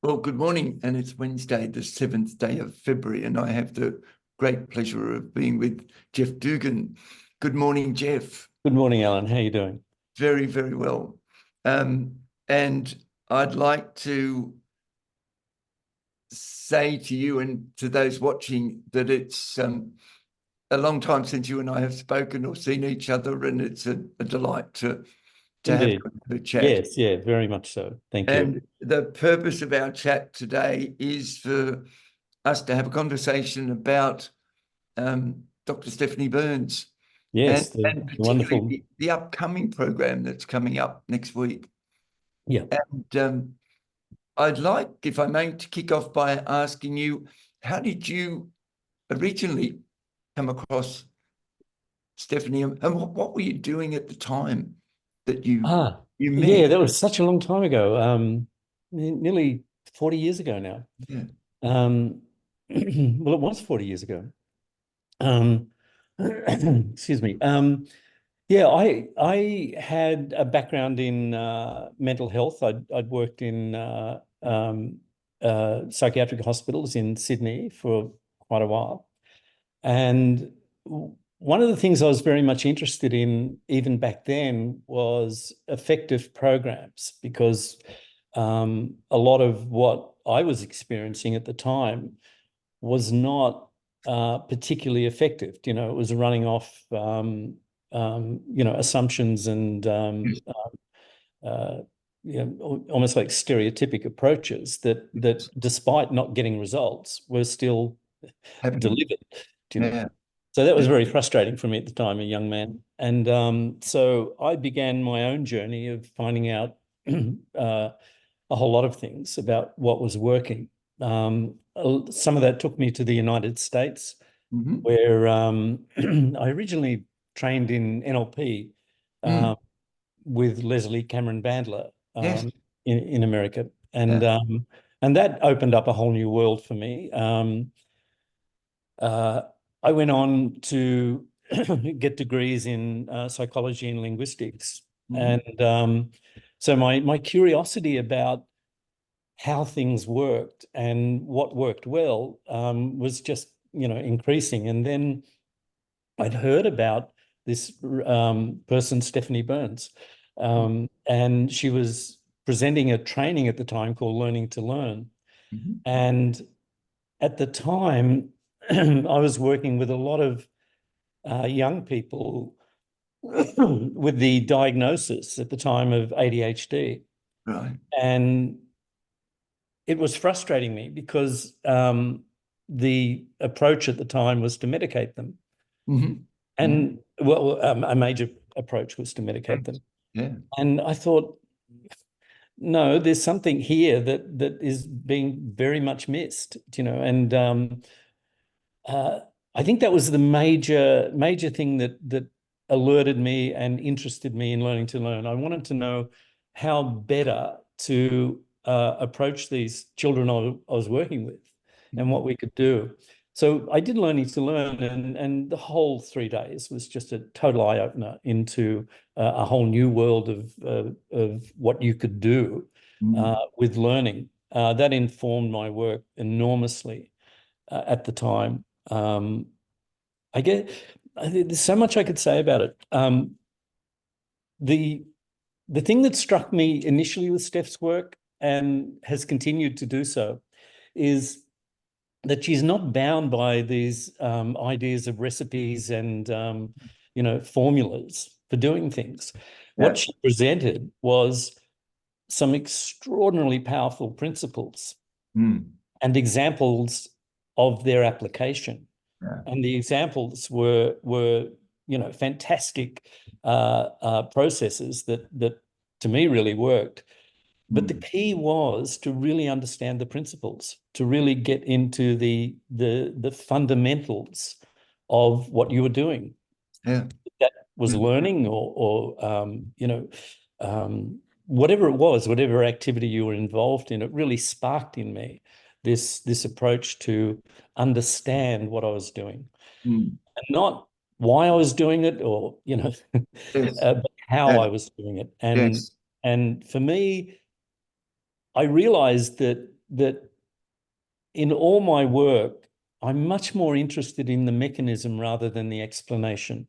Well, good morning, and it's Wednesday, the 7th day of February, and I have the great pleasure of being with Geoff Dugan. Good morning, Geoff. Good morning, Allan. How are you doing? Very, very well. And I'd like to say to you and to those watching that it's a long time since you and I have spoken or seen each other, and it's a delight to have Indeed. a chat. Yes, yeah, very much so. Thank you. And the purpose of our chat today is for us to have a conversation about Dr. Stephanie Burns Yes, the and particularly wonderful. the upcoming program that's coming up next week. Yeah. And I'd like, if I may, to kick off by asking you, how did you originally come across Stephanie, and what were you doing at the time that you met? Yeah, that was such a long time ago. Nearly 40 years ago now. Yeah. Um, well, it was 40 years ago. Um, excuse me. Yeah, I had a background in mental health. I'd worked in psychiatric hospitals in Sydney for quite a while. And one of the things I was very much interested in, even back then, was effective programs, because a lot of what I was experiencing at the time was not particularly effective. You know, it was running off, assumptions and Yes. almost like stereotypic approaches that, despite not getting results, were still Happening. delivered. Yeah. So that was Yeah. very frustrating for me at the time, a young man. And so I began my own journey of finding out a whole lot of things about what was working. Some of that took me to the United States, Mm-hmm. where I originally trained in NLP with Leslie Cameron Bandler Yes. in America. Yeah. And that opened up a whole new world for me. I went on to get degrees in psychology and linguistics. Mm-hmm. And so my curiosity about how things worked and what worked well was just, increasing. And then I'd heard about this person, Stephanie Burns, and she was presenting a training at the time called Learning to Learn. Mm-hmm. And at the time, I was working with a lot of young people with the diagnosis at the time of ADHD. Right. And it was frustrating me because the approach at the time was to medicate them. Mm-hmm. And a major approach was to medicate them. Yeah. And I thought, no, there's something here that is being very much missed, and I think that was the major thing that alerted me and interested me in Learning to Learn. I wanted to know how better to approach these children I was working with and what we could do. So I did Learning to Learn, and the whole 3 days was just a total eye-opener into a whole new world of what you could do with learning. That informed my work enormously at the time. I get there's so much I could say about it. The thing that struck me initially with Steph's work and has continued to do so is that she's not bound by these ideas of recipes and formulas for doing things. What she presented was some extraordinarily powerful principles and examples of their application. Yeah. And the examples were fantastic processes that to me really worked. But the key was to really understand the principles, to really get into the fundamentals of what you were doing. Yeah. That was learning or whatever it was, whatever activity you were involved in, it really sparked in me this approach to understand what I was doing. And not why I was doing it or, Yes. but how Yeah. I was doing it. Yes. And for me, I realized that that in all my work, I'm much more interested in the mechanism rather than the explanation.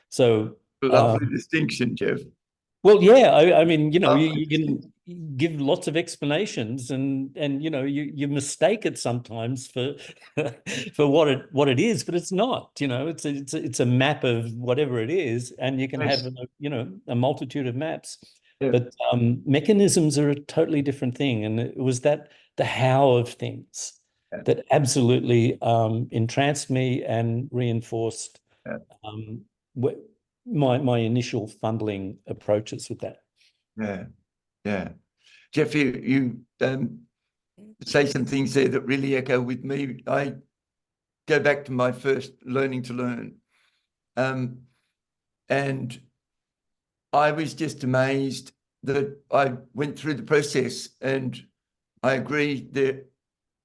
So, Lovely distinction, Geoff. well, yeah, I mean, you Lovely can give lots of explanations, and you mistake it sometimes for for what it is, but it's not. It's a map of whatever it is, and you can have a multitude of maps. Yeah. But mechanisms are a totally different thing, and it was the how of things that absolutely entranced me and reinforced my initial fumbling approaches with that. Yeah, yeah. Geoff, you say some things there that really echo with me. I go back to my first learning to learn, and I was just amazed that I went through the process, and I agree that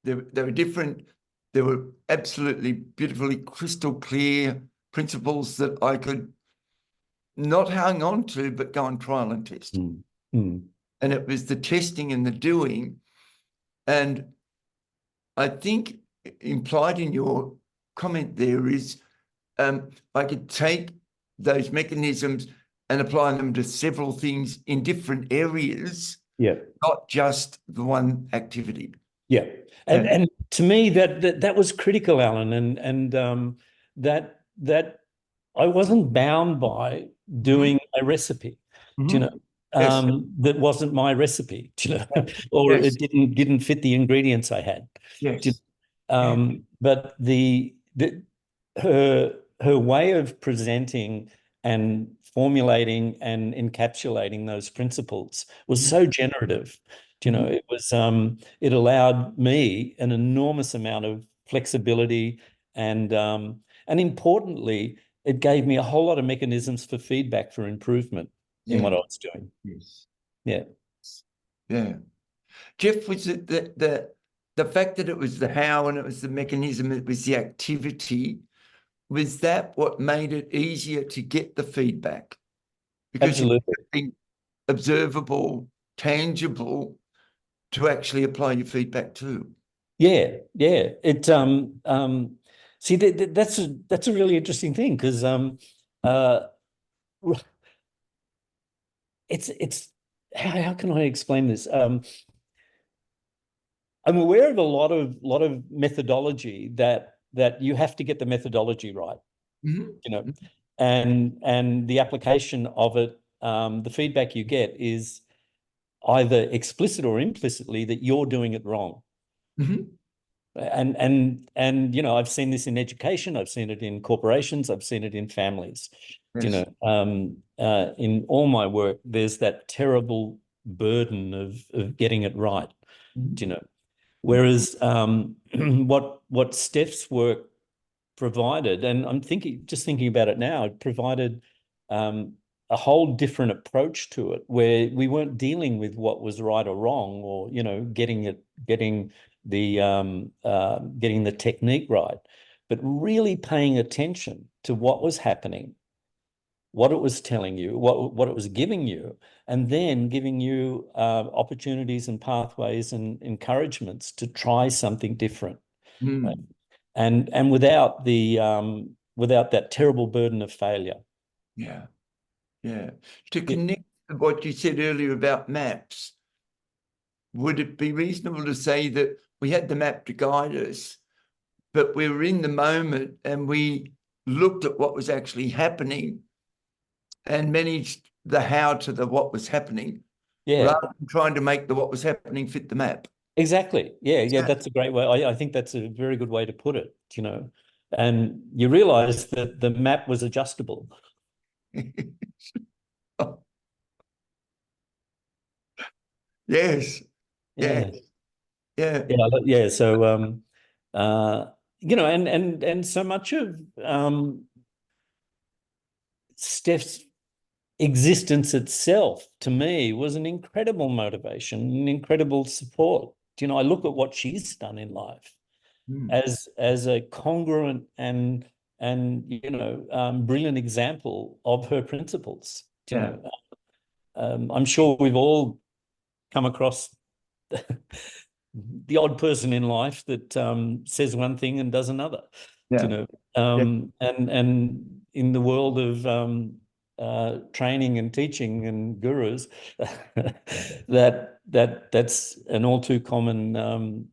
there were different. There were absolutely beautifully crystal clear principles that I could not hang on to, but go and trial and test. And it was the testing and the doing. And I think implied in your comment there is I could take those mechanisms and apply them to several things in different areas, not just the one activity. Yeah. And to me that was critical, Allan, and that I wasn't bound by doing a recipe, that wasn't my recipe, or it didn't fit the ingredients I had. But her way of presenting and formulating and encapsulating those principles was so generative. It was it allowed me an enormous amount of flexibility, and importantly, it gave me a whole lot of mechanisms for feedback for improvement in what I was doing. Yeah. Geoff, was it the fact that it was the how and it was the mechanism, it was the activity, was that what made it easier to get the feedback? Because absolutely, it's observable, tangible to actually apply your feedback to. Yeah. It see that's a really interesting thing, because it's how can I explain this? I'm aware of a lot of methodology that you have to get the methodology right, and the application of it, the feedback you get is either explicit or implicitly that you're doing it wrong. And I've seen this in education, I've seen it in corporations, I've seen it in families. In all my work, there's that terrible burden of getting it right. Whereas what Steph's work provided, and I'm thinking about it now, it provided a whole different approach to it, where we weren't dealing with what was right or wrong, or getting the technique right, but really paying attention to what was happening, what it was telling you, what it was giving you, and then giving you opportunities and pathways and encouragements to try something different, right? And without that terrible burden of failure. To connect to what you said earlier about maps, would it be reasonable to say that we had the map to guide us, but we were in the moment and we looked at what was actually happening and managed the how to the what was happening, rather than trying to make the what was happening fit the map? Exactly. Yeah, that's a great way. I think that's a very good way to put it, and you realize that the map was adjustable. Yes. Yeah. So and so much of Steph's existence itself, to me, was an incredible motivation, an incredible support. I look at what she's done in life as a congruent and brilliant example of her principles. I'm sure we've all come across the odd person in life that says one thing and does another. Yeah. You know, and in the world of training and teaching and gurus, that's an all too common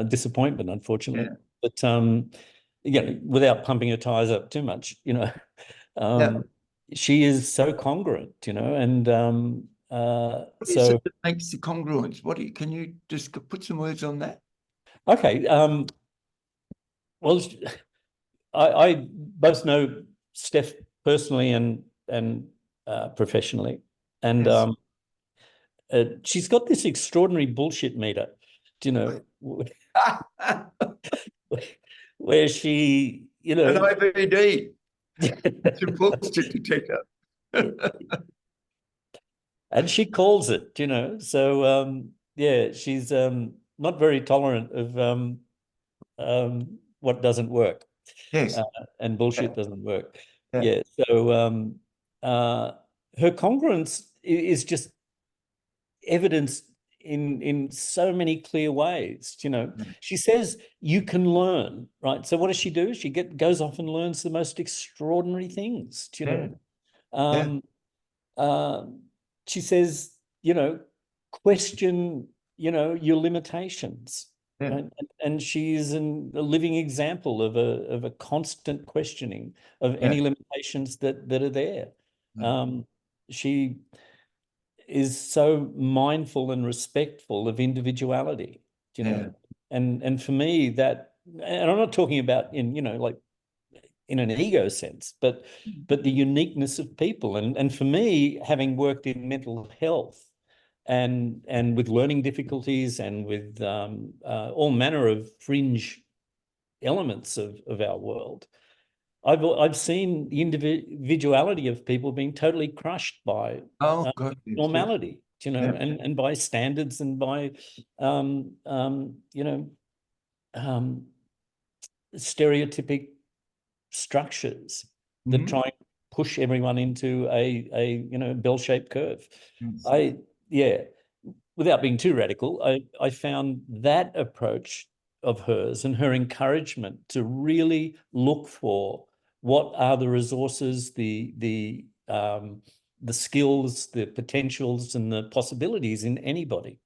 disappointment, unfortunately. Yeah. But without pumping her tires up too much, Yeah. she is so congruent, and What is so it that makes the congruence? Can you just put some words on that? okay. Well, I both know Steph personally and professionally, and Yes. she's got this extraordinary bullshit meter, where she, An IVD. It's a bullshit detector. and she calls it, So yeah, she's not very tolerant of what doesn't work. Yes. And bullshit doesn't work. Yeah. Yeah. So her congruence is just evidenced in so many clear ways. She says you can learn, right? So what does she do? She goes off and learns the most extraordinary things. Yeah. Um, uh, she says, question, your limitations. Yeah. Right? And she's a living example of a constant questioning of any limitations that are there. She is so mindful and respectful of individuality, and for me and I'm not talking about in, like in an ego sense, but the uniqueness of people. And for me, having worked in mental health and with learning difficulties and with all manner of fringe elements of our world, I've seen the individuality of people being totally crushed by Oh God. normality, Yeah. and by standards and by stereotypic structures that try and push everyone into a bell-shaped curve. Yes. Without being too radical, I found that approach of hers and her encouragement to really look for what are the resources, the skills, the potentials, and the possibilities in anybody.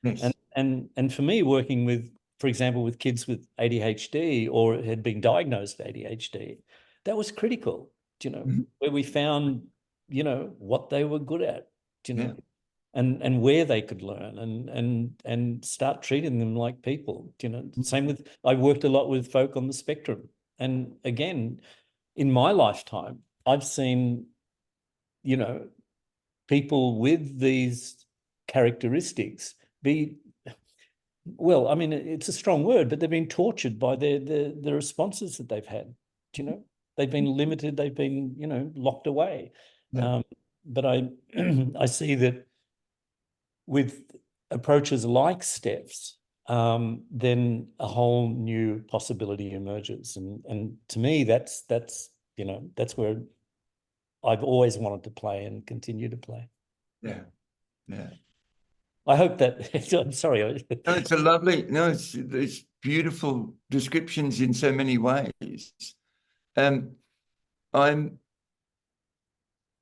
Yes. And for me, working with, for example, with kids with ADHD or had been diagnosed ADHD, that was critical, where we found, what they were good at, and where they could learn and start treating them like people, Same with, I worked a lot with folk on the spectrum. And again, in my lifetime, I've seen, people with these characteristics be, well, I mean, it's a strong word, but they've been tortured by the responses that they've had. They've been limited, they've been, locked away. But I I see that with approaches like Steph's, then a whole new possibility emerges. And to me, that's where I've always wanted to play and continue to play. Yeah. Yeah. I hope that, I'm sorry. No, it's a lovely, no, it's beautiful descriptions in so many ways. I'm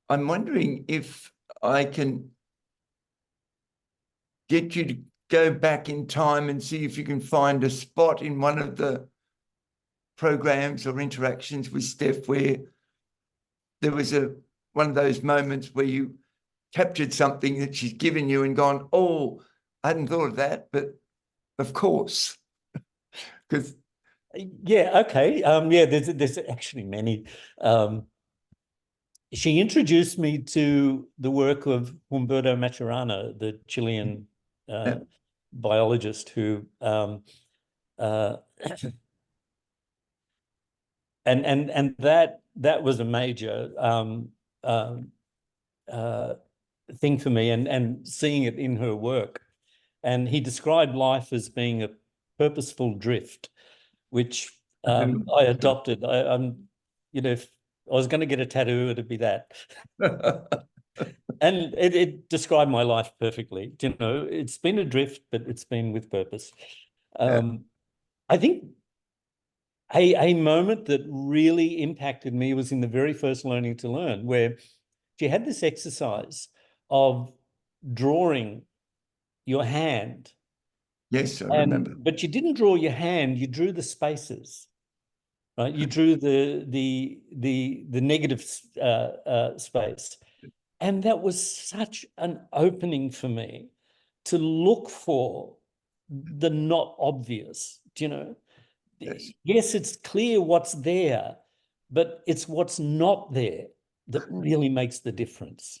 wondering if I can get you to go back in time and see if you can find a spot in one of the programs or interactions with Steph where there was one of those moments where you captured something that she's given you and gone, oh, I hadn't thought of that, but of course. Because yeah, okay. There's actually many. She introduced me to the work of Humberto Maturana, the Chilean biologist who and that was a major thing for me, and seeing it in her work. And he described life as being a purposeful drift, which I adopted. I'm, if I was going to get a tattoo, it'd be that. And it described my life perfectly. You know, it's been adrift, but it's been with purpose. I think a moment that really impacted me was in the very first Learning to Learn, where she had this exercise of drawing your hand. Yes, I remember. But you didn't draw your hand, you drew the spaces, right? You drew the negative space. And that was such an opening for me to look for the not obvious, you know. Yes. Yes, it's clear what's there, but it's what's not there that really makes the difference.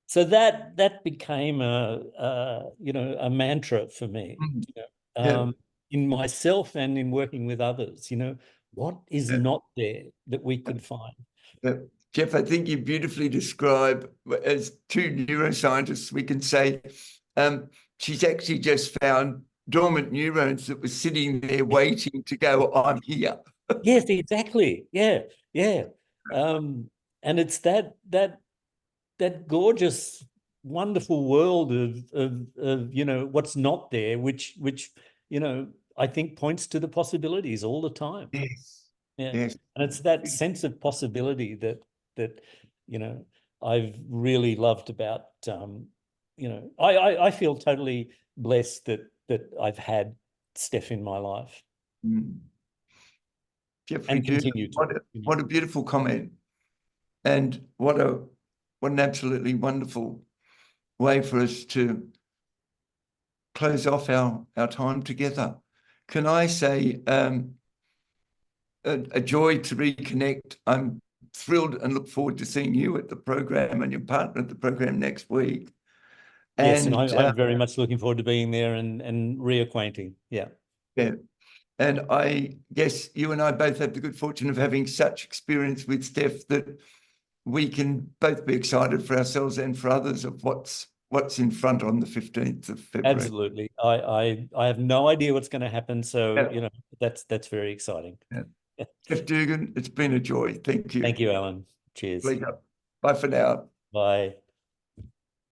So that became a mantra for me, Mm. you Yeah. know, in myself and in working with others. You know, what is Yeah. not there that we could find? Yeah. Geoff, I think you beautifully describe, as two neuroscientists, we can say she's actually just found dormant neurons that were sitting there waiting to go, I'm here. Yes, exactly. Yeah, yeah. And it's that gorgeous, wonderful world of you know what's not there, which you know I think points to the possibilities all the time. Yes. Yeah, Yes. and it's that sense of possibility that you know I've really loved about you know I feel totally blessed that I've had Steph in my life Mm. Jeffrey and Dugan, continue to. what a beautiful comment. And what an absolutely wonderful way for us to close off our time together. Can I say a joy to reconnect? I'm thrilled and look forward to seeing you at the program and your partner at the program next week. Yes, and And I'm very much looking forward to being there and reacquainting. Yeah. yeah, and I guess you and I both have the good fortune of having such experience with Steph that we can both be excited for ourselves and for others of what's in front on the 15th of February. Absolutely. I have no idea what's going to happen. So, Yeah. you know, that's very exciting. Yeah. Geoff Dugan, it's been a joy. Thank you. Thank you, Allan. Cheers. Pleasure. Bye for now. Bye.